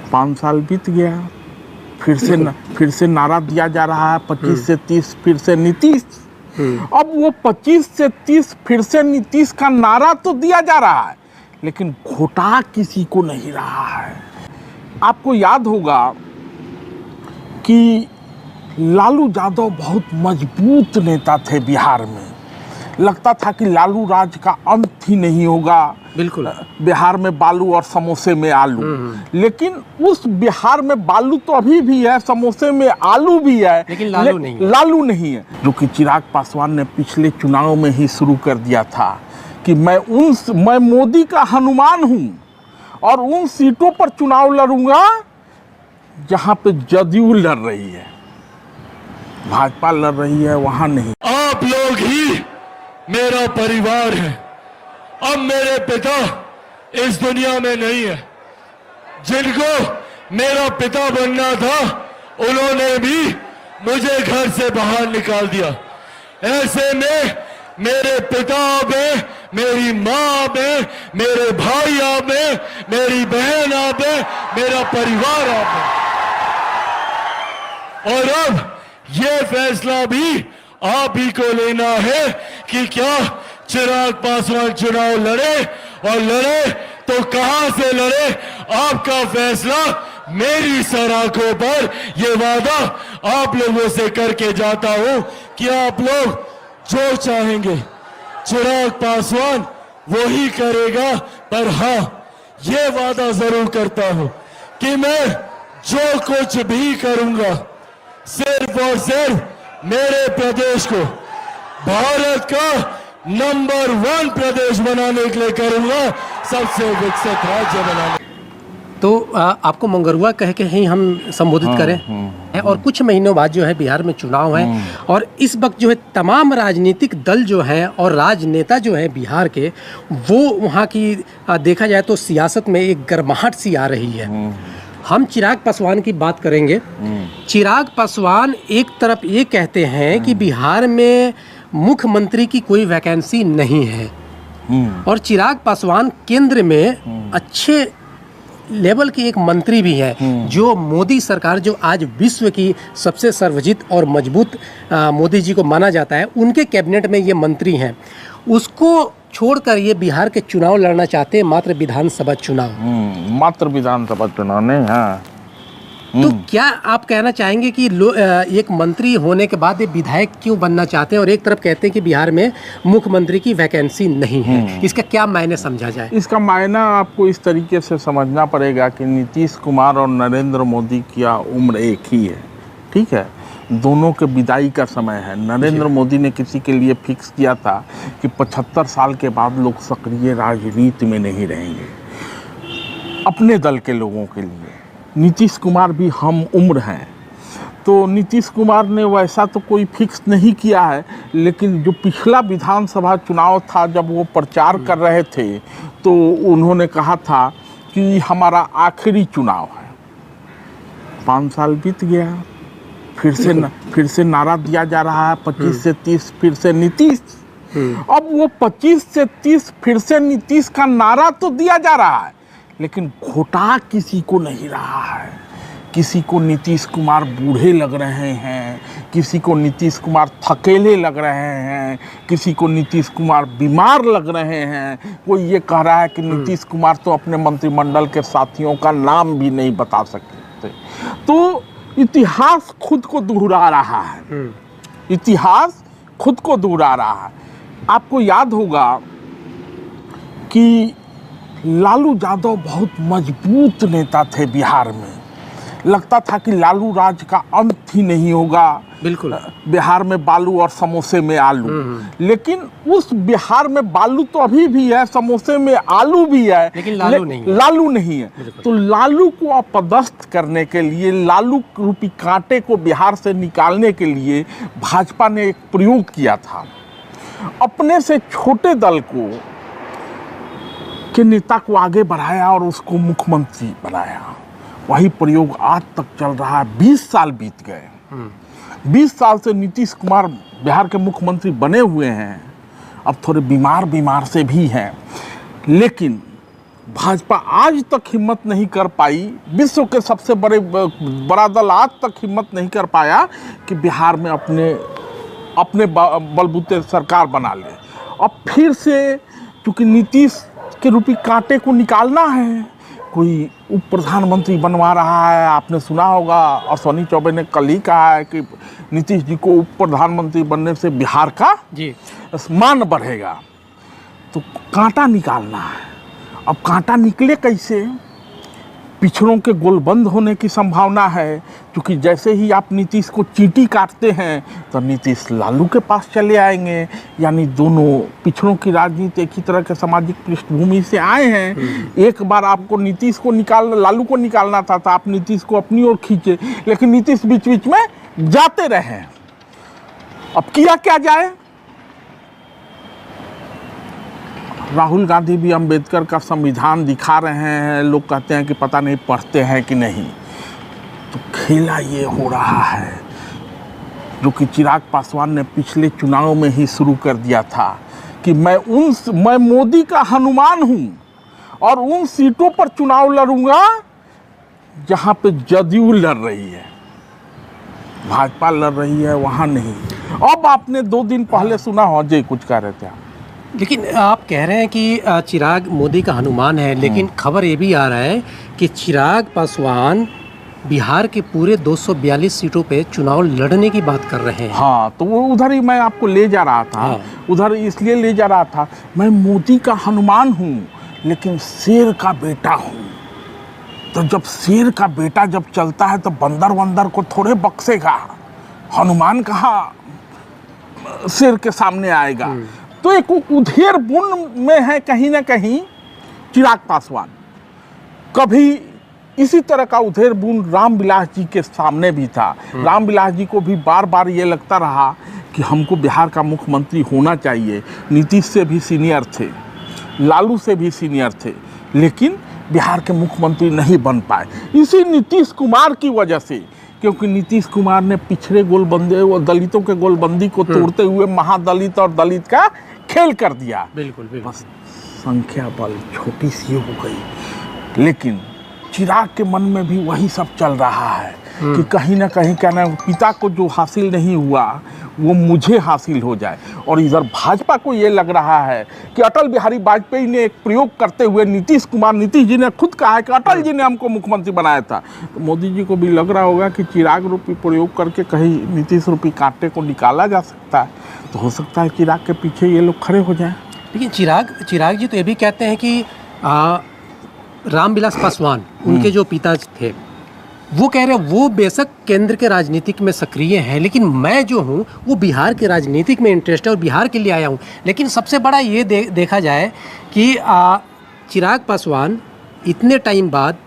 5 साल बीत गया, फिर से नारा दिया जा रहा है 25 से 30 फिर से नीतीश। अब वो 25 से 30 फिर से नीतीश का नारा तो दिया जा रहा है, लेकिन घोटा किसी को नहीं रहा है। आपको याद होगा कि लालू यादव बहुत मजबूत नेता थे बिहार में। लगता था कि लालू राज का अंत ही नहीं होगा। बिल्कुल, बिहार में बालू और समोसे में आलू। लेकिन उस बिहार में बालू तो अभी भी है, समोसे में आलू भी है, लेकिन लालू नहीं है। जो कि चिराग पासवान ने पिछले चुनाव में ही शुरू कर दिया था कि मैं मोदी का हनुमान हूं और उन सीटों पर चुनाव लड़ूंगा जहां पे जदयू लड़ रही है, भाजपा लड़ रही है, वहां नहीं। आप लोग ही मेरा परिवार है। अब मेरे पिता इस दुनिया में नहीं है। जिनको मेरा पिता बनना था, उन्होंने भी मुझे घर से बाहर निकाल दिया। ऐसे में मेरे पिता में, मेरी माँ में, मेरे भाई आप में, मेरी बहन आप में, मेरा परिवार आप में। और अब ये फैसला भी आप ही को लेना है कि क्या चिराग पासवान चुनाव लड़े, और लड़े तो कहां से लड़े। आपका फैसला मेरी सराखों पर। ये वादा आप लोगों से करके जाता हूं कि आप लोग जो चाहेंगे चिराग पासवान वो ही करेगा। पर हां, ये वादा जरूर करता हूं कि मैं जो कुछ भी करूंगा सिर्फ और सिर्फ मेरे प्रदेश को भारत का नंबर 1 प्रदेश बनाने के लिए करूंगा, सबसे विकसित राज्य बनाने। तो आपको मंगरुआ कह के ही हम संबोधित करें। और कुछ महीनों बाद जो है बिहार में चुनाव है, और इस वक्त जो है तमाम राजनीतिक दल जो हैं और राजनेता जो है बिहार के, वो वहाँ की देखा जाए तो सियासत में एक गर्माहट सी आ रही है। हम चिराग पासवान की बात करेंगे। चिराग पासवान एक तरफ ये कहते हैं कि बिहार में मुख्यमंत्री की कोई वैकेंसी नहीं है, और चिराग पासवान केंद्र में अच्छे लेवल के एक मंत्री भी हैं, जो मोदी सरकार, जो आज विश्व की सबसे सर्वजित और मजबूत मोदी जी को माना जाता है, उनके कैबिनेट में ये मंत्री हैं। उसको छोड़कर ये बिहार के चुनाव लड़ना चाहते हैं, मात्र विधानसभा चुनाव। मात्र विधानसभा चुनाव नहीं है। तो क्या आप कहना चाहेंगे कि एक मंत्री होने के बाद ये विधायक क्यों बनना चाहते हैं, और एक तरफ कहते हैं कि बिहार में मुख्यमंत्री की वैकेंसी नहीं है। इसका क्या मायने समझा जाए? इसका मायना आपको इस तरीके से समझना पड़ेगा कि नीतीश कुमार और नरेंद्र मोदी की उम्र एक ही है। ठीक है, दोनों के विदाई का समय है। नरेंद्र मोदी ने किसी के लिए फिक्स किया था कि 75 साल के बाद लोग सक्रिय राजनीति में नहीं रहेंगे, अपने दल के लोगों के लिए। नीतीश कुमार भी हम उम्र हैं, तो नीतीश कुमार ने वैसा तो कोई फिक्स नहीं किया है, लेकिन जो पिछला विधानसभा चुनाव था, जब वो प्रचार कर रहे थे, तो उन्होंने कहा था कि हमारा आखिरी चुनाव है। 5 साल बीत गया, फिर से नारा दिया जा रहा है 25 से 30 फिर से नीतीश। अब वो 25 से 30 फिर से नीतीश का नारा तो दिया जा रहा है, लेकिन घोटा किसी को नहीं रहा है। किसी को नीतीश कुमार बूढ़े लग रहे हैं, किसी को नीतीश कुमार थकेले लग रहे हैं, किसी को नीतीश कुमार बीमार लग रहे हैं। कोई ये कह रहा है कि नीतीश कुमार तो अपने मंत्रिमंडल के साथियों का नाम भी नहीं बता सकते। तो इतिहास खुद को दोहरा रहा है। इतिहास खुद को दोहरा रहा है। आपको याद होगा कि लालू यादव बहुत मजबूत नेता थे बिहार में। लगता था कि लालू राज का अंत ही नहीं होगा। बिल्कुल, बिहार में बालू और समोसे में आलू। लेकिन उस बिहार में बालू तो अभी भी है, समोसे में आलू भी है, लेकिन लालू नहीं है। तो लालू को अपदस्थ करने के लिए, लालू रूपी कांटे को बिहार से निकालने के लिए भाजपा ने एक प्रयोग किया था। अपने से छोटे दल को के नेता को आगे बढ़ाया और उसको मुख्यमंत्री बनाया। वही प्रयोग आज तक चल रहा है। 20 साल बीत गए। 20 साल से नीतीश कुमार बिहार के मुख्यमंत्री बने हुए हैं। अब थोड़े बीमार से भी हैं, लेकिन भाजपा आज तक हिम्मत नहीं कर पाई, विश्व के सबसे बड़ा दल आज तक हिम्मत नहीं कर पाया कि बिहार में अपने बलबूते सरकार बना ले। अब फिर से क्योंकि नीतीश के रूपी कांटे को निकालना है, कोई उप प्रधानमंत्री बनवा रहा है। आपने सुना होगा अश्विनी चौबे ने कल ही कहा है कि नीतीश जी को उप प्रधानमंत्री बनने से बिहार का मान बढ़ेगा। तो कांटा निकालना है। अब कांटा निकले कैसे? पिछड़ों के गोल बंद होने की संभावना है, क्योंकि जैसे ही आप नीतीश को चींटी काटते हैं तो नीतीश लालू के पास चले आएंगे। यानी दोनों पिछड़ों की राजनीति एक ही तरह के सामाजिक पृष्ठभूमि से आए हैं। एक बार आपको नीतीश को लालू को निकालना था तो आप नीतीश को अपनी ओर खींचे, लेकिन नीतीश बीच बीच में जाते रहे। अब किया क्या जाए? राहुल गांधी भी अंबेडकर का संविधान दिखा रहे हैं। लोग कहते हैं कि पता नहीं पढ़ते हैं कि नहीं। तो खेला ये हो रहा है जो कि चिराग पासवान ने पिछले चुनाव में ही शुरू कर दिया था कि मैं मोदी का हनुमान हूं और उन सीटों पर चुनाव लड़ूंगा जहां पे जदयू लड़ रही है, भाजपा लड़ रही है, वहां नहीं। अब आपने 2 दिन पहले सुना हो, जय कुछ कह रहे थे आप। लेकिन आप कह रहे हैं कि चिराग मोदी का हनुमान है, लेकिन खबर ये भी आ रहा है कि चिराग पासवान बिहार के पूरे 242 सीटों पे चुनाव लड़ने की बात कर रहे हैं। हाँ, तो वो उधर ही मैं आपको ले जा रहा था। हाँ। उधर इसलिए ले जा रहा था, मैं मोदी का हनुमान हूँ लेकिन शेर का बेटा हूँ। तो जब शेर का बेटा जब चलता है तो बंदर को थोड़े बख्शेगा। हनुमान कहाँ शेर के सामने आएगा। तो एक उधेर बुन में है कहीं ना कहीं चिराग पासवान। कभी इसी तरह का उधेर बुन रामविलास जी के सामने भी था। रामविलास जी को भी बार बार ये लगता रहा कि हमको बिहार का मुख्यमंत्री होना चाहिए। नीतीश से भी सीनियर थे, लालू से भी सीनियर थे, लेकिन बिहार के मुख्यमंत्री नहीं बन पाए। इसी नीतीश कुमार की वजह से, क्योंकि नीतीश कुमार ने पिछड़े गोलबंदी और दलितों के गोलबंदी को तोड़ते हुए महादलित और दलित का खेल कर दिया। बिल्कुल। बस संख्या बल छोटी सी हो गई, लेकिन चिराग के मन में भी वही सब चल रहा है कि कहीं ना कहीं कहना पिता को जो हासिल नहीं हुआ वो मुझे हासिल हो जाए। और इधर भाजपा को ये लग रहा है कि अटल बिहारी वाजपेयी ने एक प्रयोग करते हुए नीतीश जी ने खुद कहा है कि अटल जी ने हमको मुख्यमंत्री बनाया था। तो मोदी जी को भी लग रहा होगा कि चिराग रूपी प्रयोग करके कहीं नीतीश रूपी कांटे को निकाला जा सकता है। तो हो सकता है चिराग के पीछे ये लोग खड़े हो जाएं। लेकिन चिराग जी तो ये भी कहते हैं कि रामविलास पासवान उनके जो पिता थे, वो कह रहे हैं वो बेशक केंद्र के राजनीतिक में सक्रिय हैं, लेकिन मैं जो हूँ वो बिहार के राजनीतिक में इंटरेस्ट है और बिहार के लिए आया हूँ। लेकिन सबसे बड़ा ये देखा जाए कि चिराग पासवान इतने टाइम बाद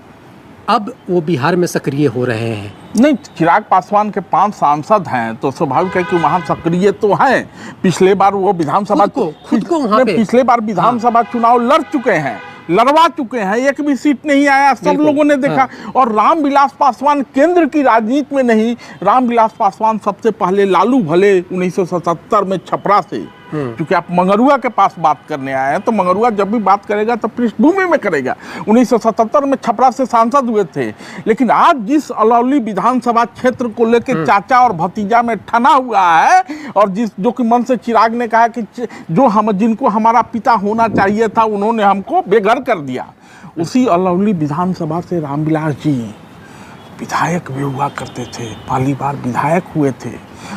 अब वो बिहार में सक्रिय हो रहे हैं। नहीं, चिराग पासवान के 5 सांसद हैं तो स्वाभाविक है कि वहाँ सक्रिय तो हैं। पिछले बार वो विधानसभा खुद को वहाँ पे पिछले बार विधानसभा चुनाव लड़ चुके हैं, लड़वा चुके हैं, एक भी सीट नहीं आया, सब लोगों ने देखा। और रामविलास पासवान केंद्र की राजनीति में नहीं, रामविलास पासवान सबसे पहले लालू भले 1977 में छपरा से, क्योंकि आप मंगरुआ के पास बात करने आए हैं तो मंगरुआ जब भी बात करेगा तो पृष्ठभूमि में करेगा। 1977 में छपरा से सांसद हुए थे, लेकिन आज जिस अलौली विधानसभा क्षेत्र को लेकर चाचा और भतीजा में ठना हुआ है, और जो कि मन से चिराग ने कहा कि जिनको हमारा पिता होना चाहिए था उन्होंने हमको बेघर कर दिया, उसी अलौली विधानसभा से रामविलास जी विधायक भी हुआ करते थे, पहली बार विधायक हुए थे।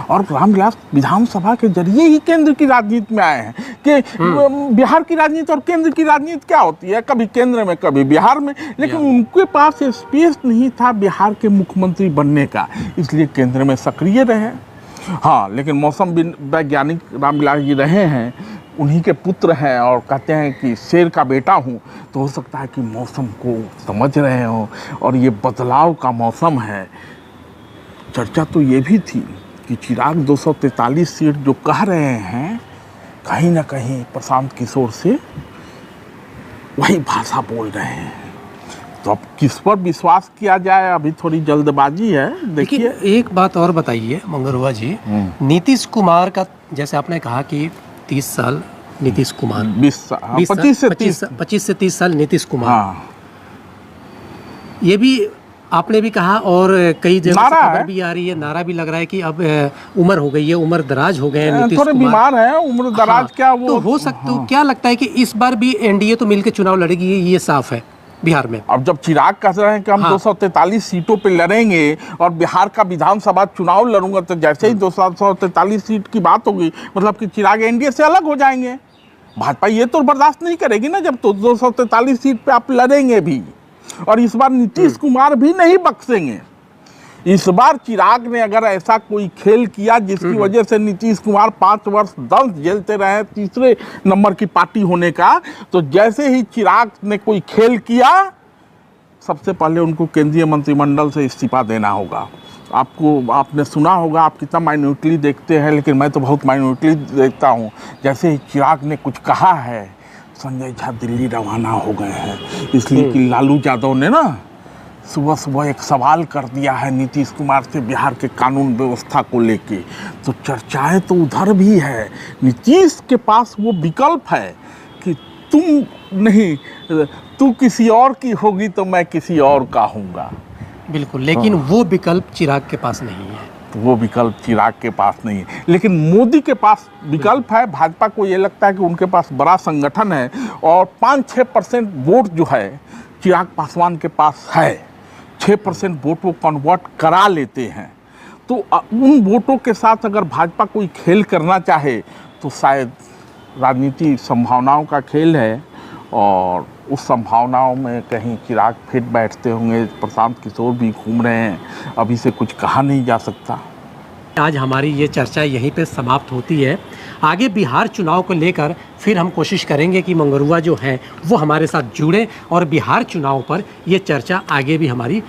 और रामविलास विधानसभा के जरिए ही केंद्र की राजनीति में आए हैं। कि बिहार की राजनीति और केंद्र की राजनीति क्या होती है, कभी केंद्र में कभी बिहार में, लेकिन उनके पास स्पेस नहीं था बिहार के मुख्यमंत्री बनने का, इसलिए केंद्र में सक्रिय रहे। हाँ, लेकिन मौसम वैज्ञानिक रामविलास जी रहे हैं, उन्हीं के पुत्र हैं और कहते हैं कि शेर का बेटा हूँ। तो हो सकता है कि मौसम को समझ रहे हो और ये बदलाव का मौसम है। चर्चा तो ये भी थी कि चिराग 243 सीट जो कह रहे हैं, कहीं ना कहीं प्रशांत किशोर से वही भाषा बोल रहे हैं। तो अब किस पर विश्वास किया जाए, अभी थोड़ी जल्दबाजी है। देखिए, एक बात और बताइए मंगरुआ जी, नीतीश कुमार का जैसे आपने कहा कि 30 साल नीतीश कुमार। 25 से 30। 25 से 30 साल नीतीश कुमार। हाँ, ये भी आपने भी कहा और कई जगह से नारा खबर है। भी आ रही है, नारा भी लग रहा है कि अब उम्र हो गई है, उम्र दराज हो गए हैं नीतीश थोड़े कुमार। बीमार हैं, उम्र दराज हाँ, क्या वो तो हो सकता है, क्या लगता है कि इस बार भी एनडीए तो मिलकर चुनाव लड़ेगी, ये साफ है बिहार में। अब जब चिराग कह रहे हैं कि हम हाँ। 243 सीटों पे लड़ेंगे और बिहार का विधानसभा चुनाव लड़ूंगा, तो जैसे ही 243 सीट की बात होगी मतलब कि चिराग एनडीए से अलग हो जाएंगे। भाजपा ये तो बर्दाश्त नहीं करेगी ना, जब तो 243 सीट पे आप लड़ेंगे भी। और इस बार नीतीश कुमार भी नहीं बख्शेंगे। इस बार चिराग ने अगर ऐसा कोई खेल किया जिसकी वजह से नीतीश कुमार 5 वर्ष दंड झेलते रहे तीसरे नंबर की पार्टी होने का, तो जैसे ही चिराग ने कोई खेल किया, सबसे पहले उनको केंद्रीय मंत्रिमंडल से इस्तीफा देना होगा। आपने सुना होगा, आप कितना माइनॉरिटी देखते हैं, लेकिन मैं तो बहुत माइनॉरिटी देखता हूँ। जैसे ही चिराग ने कुछ कहा है, संजय झा दिल्ली रवाना हो गए हैं, इसलिए कि लालू यादव ने ना सुबह सुबह एक सवाल कर दिया है नीतीश कुमार से बिहार के कानून व्यवस्था को लेके। तो चर्चाएं तो उधर भी है। नीतीश के पास वो विकल्प है कि तुम नहीं, तू किसी और की होगी तो मैं किसी और का हूँगा। बिल्कुल, लेकिन वो विकल्प चिराग के पास नहीं है। वो विकल्प चिराग के पास नहीं है, लेकिन मोदी के पास विकल्प है। भाजपा को ये लगता है कि उनके पास बड़ा संगठन है और 5-6% वोट जो है चिराग पासवान के पास है। 6% वोट वो कन्वर्ट करा लेते हैं। तो उन वोटों के साथ अगर भाजपा कोई खेल करना चाहे तो शायद राजनीति संभावनाओं का खेल है, और उस संभावनाओं में कहीं चिराग फिट बैठते होंगे। प्रशांत किशोर भी घूम रहे हैं, अभी से कुछ कहा नहीं जा सकता। आज हमारी ये चर्चा यहीं पे समाप्त होती है। आगे बिहार चुनाव को लेकर फिर हम कोशिश करेंगे कि मंगरुआ जो हैं वो हमारे साथ जुड़े और बिहार चुनाव पर ये चर्चा आगे भी हमारी